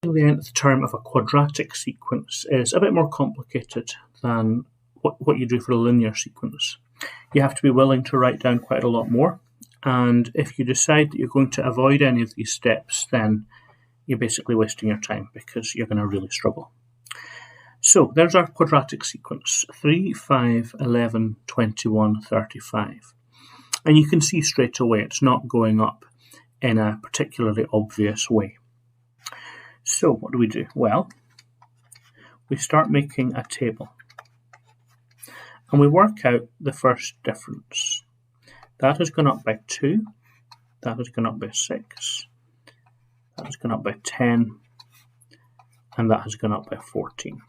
The nth term of a quadratic sequence is a bit more complicated than what you do for a linear sequence. You have to be willing to write down quite a lot more, and if you decide that you're going to avoid any of these steps, then you're basically wasting your time because you're going to really struggle. So there's our quadratic sequence, 3, 5, 11, 21, 35. And you can see straight away it's not going up in a particularly obvious way. So what do? Well, we start making a table. And we work out the first difference. That has gone up by 2, that has gone up by 6, that has gone up by 10, and that has gone up by 14.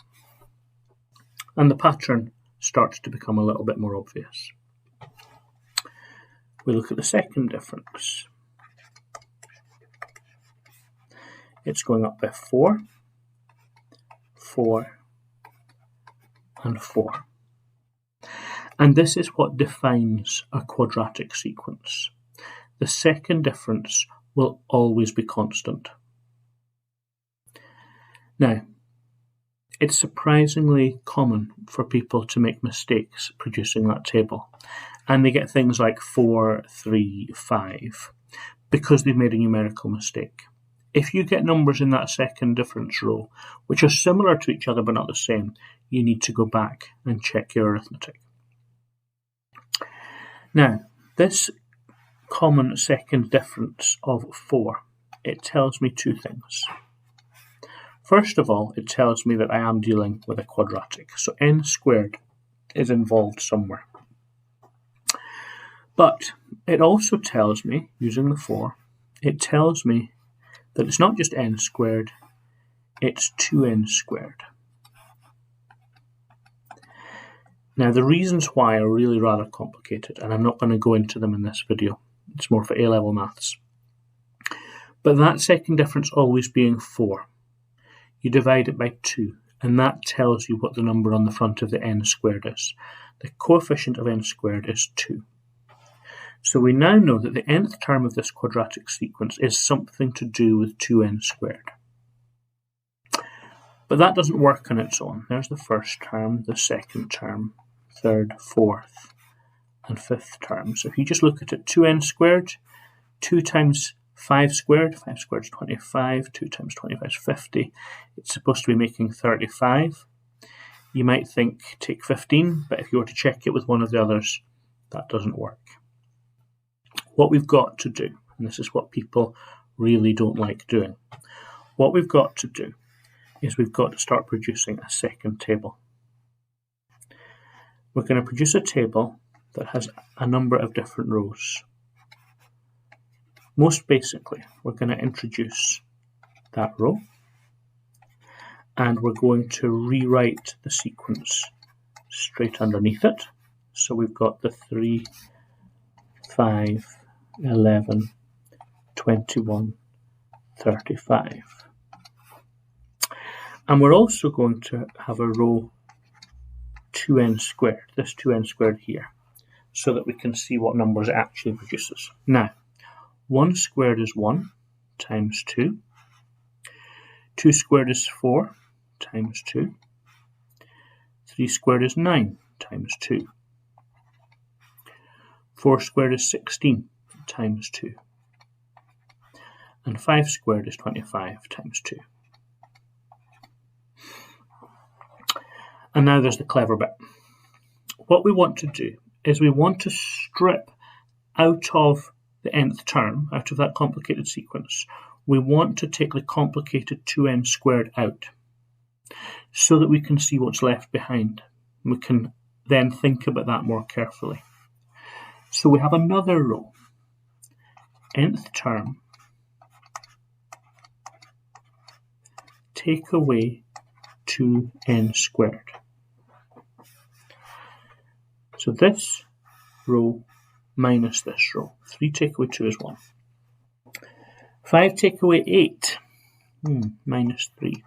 And the pattern starts to become a little bit more obvious. We look at the second difference. It's going up by 4, 4, and 4. And this is what defines a quadratic sequence. The second difference will always be constant. Now, it's surprisingly common for people to make mistakes producing that table. And they get things like 4, 3, 5, because they've made a numerical mistake. If you get numbers in that second difference row, which are similar to each other but not the same, you need to go back and check your arithmetic. Now, this common second difference of 4, it tells me two things. First of all, it tells me that I am dealing with a quadratic, so n squared is involved somewhere. But it also tells me, using the 4, it tells me that it's not just n squared, it's 2n squared. Now, the reasons why are really rather complicated, and I'm not going to go into them in this video. It's more for A-level maths. But that second difference always being 4, you divide it by 2, and that tells you what the number on the front of the n squared is. The coefficient of n squared is 2. So we now know that the nth term of this quadratic sequence is something to do with 2n squared. But that doesn't work on its own. There's the first term, the second term, third, fourth, and fifth term. So if you just look at it, 2n squared, 2 times 5 squared is 25, 2 times 25 is 50. It's supposed to be making 35. You might think take 15, but if you were to check it with one of the others, that doesn't work. What we've got to do, and this is what people really don't like doing, what we've got to do is we've got to start producing a second table. We're going to produce a table that has a number of different rows. Most basically, we're going to introduce that row, and we're going to rewrite the sequence straight underneath it. So we've got the 3, 5, 11, 21, 35. And we're also going to have a row 2n squared, this 2n squared here, so that we can see what numbers it actually produces. Now, 1 squared is 1 times 2. 2 squared is 4 times 2. 3 squared is 9 times 2. 4 squared is 16 times 2. And 5 squared is 25 times 2. And now there's the clever bit. What we want to do is we want to strip out of the nth term, out of that complicated sequence, we want to take the complicated 2n squared out so that we can see what's left behind. We can then think about that more carefully. So we have another row, nth term, take away 2n squared. So this row minus this row. 3 take away 2 is 1. 5 take away 8, minus 3.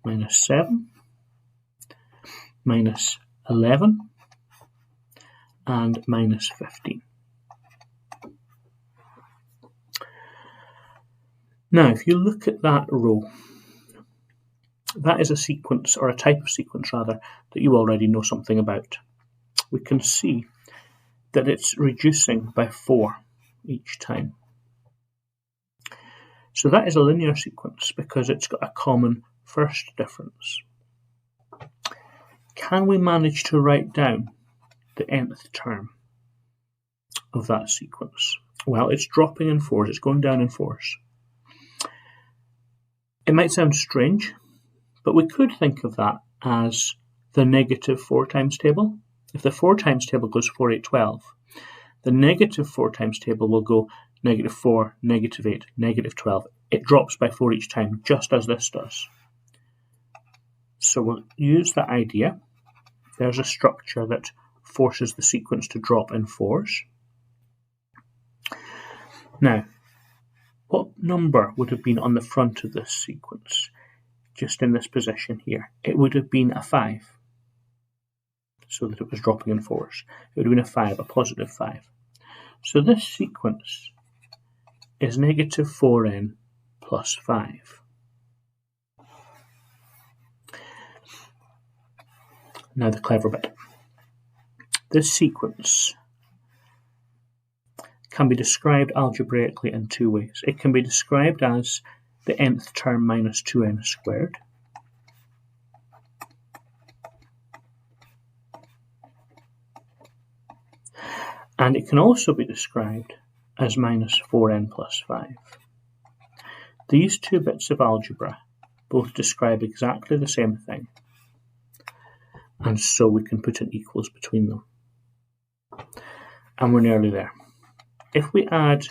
Minus 7, minus 11, and minus 15. Now, if you look at that row, that is a sequence, or a type of sequence rather, that you already know something about. We can see that it's reducing by 4 each time. So that is a linear sequence because it's got a common first difference. Can we manage to write down the nth term of that sequence? Well, it's dropping in 4s, it's going down in 4s. It might sound strange, but we could think of that as the negative 4 times table. If the 4 times table goes 4, 8, 12, the negative 4 times table will go negative 4, negative 8, negative 12. It drops by 4 each time, just as this does. So we'll use that idea. There's a structure that forces the sequence to drop in 4s. Now, what number would have been on the front of this sequence, just in this position here? It would have been a 5, so that it was dropping in 4s. It would have been a 5, a positive 5. So this sequence is negative 4n plus 5. Now the clever bit. This sequence can be described algebraically in 2 ways. It can be described as the nth term minus 2n squared. And it can also be described as minus 4n plus 5. These 2 bits of algebra both describe exactly the same thing, and so we can put an equals between them. And we're nearly there. If we add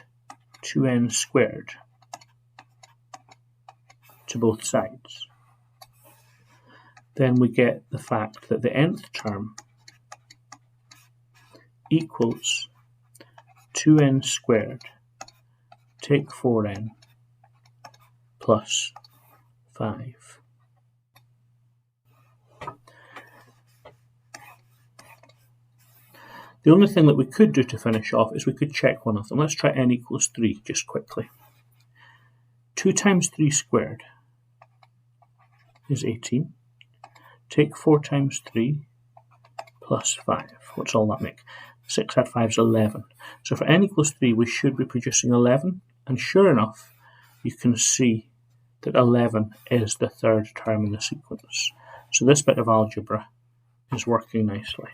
2n squared to both sides, then we get the fact that the nth term equals 2n squared take 4n plus 5. The only thing that we could do to finish off is we could check one of them. Let's try n equals 3 just quickly. 2 times 3 squared is 18. Take 4 times 3 plus 5. What's all that make? 6 add 5 is 11. So for n equals 3, we should be producing 11. And sure enough, you can see that 11 is the third term in the sequence. So this bit of algebra is working nicely.